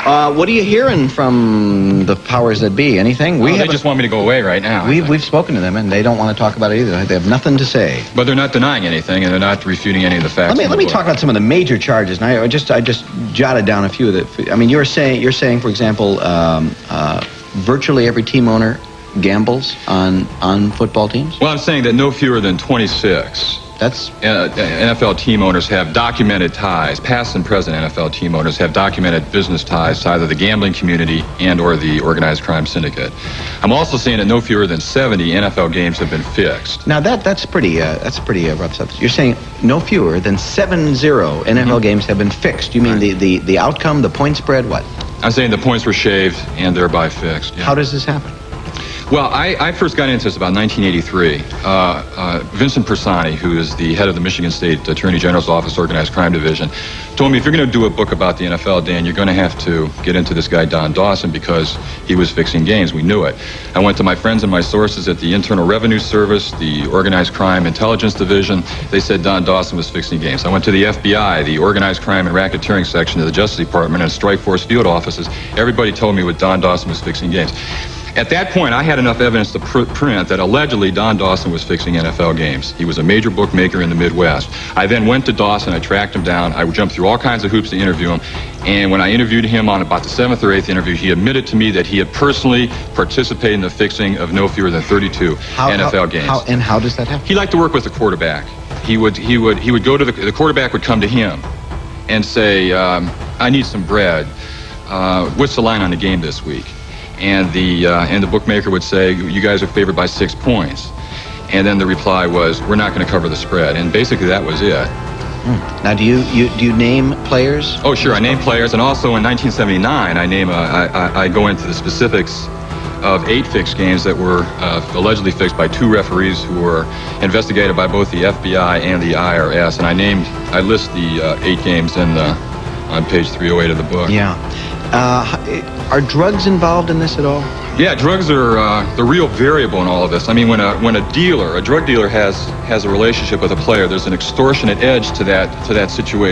What are you hearing from the powers that be? Anything? They just want me to go away right now. We've spoken to them, and they don't want to talk about it either. They have nothing to say. But they're not denying anything, and they're not refuting any of the facts. Let me talk about some of the major charges. And I just jotted down a few of the. I mean, you're saying, for example, virtually every team owner gambles on football teams. Well, I'm saying that no fewer than 26. That's NFL team owners have documented ties. Past and present NFL team owners have documented business ties to either the gambling community and or the organized crime syndicate. I'm also saying that no fewer than 70 NFL games have been fixed. Now that's pretty rough stuff. You're saying no fewer than 70 NFL games have been fixed. You mean the outcome, the point spread, what? I'm saying the points were shaved and thereby fixed. Yeah. How does this happen? Well, I first got into this about 1983. Vincent Persani, who is the head of the Michigan State Attorney General's Office Organized Crime Division, told me, if you're going to do a book about the NFL, Dan, you're going to have to get into this guy, Don Dawson, because he was fixing games. We knew it. I went to my friends and my sources at the Internal Revenue Service, the Organized Crime Intelligence Division. They said Don Dawson was fixing games. I went to the FBI, the Organized Crime and Racketeering Section of the Justice Department, and Strike Force field offices. Everybody told me what Don Dawson was fixing games. At that point, I had enough evidence to print that allegedly Don Dawson was fixing NFL games. He was a major bookmaker in the Midwest. I then went to Dawson, I tracked him down, I jumped through all kinds of hoops to interview him, and when I interviewed him on about the 7th or 8th interview, he admitted to me that he had personally participated in the fixing of no fewer than 32 NFL games. How does that happen? He liked to work with the quarterback. He would go to the quarterback would come to him and say, I need some bread. What's the line on the game this week? And the bookmaker would say, you guys are favored by 6 points. And then the reply was, we're not going to cover the spread. And basically that was it. Now, do you name players? Oh, sure. I name players. And also in 1979, I go into the specifics of 8 fixed games that were allegedly fixed by 2 referees who were investigated by both the FBI and the IRS. And I list the 8 games on page 308 of the book. Yeah. Are drugs involved in this at all? Yeah, drugs are the real variable in all of this. I mean, when a drug dealer has a relationship with a player, there's an extortionate edge to that situation.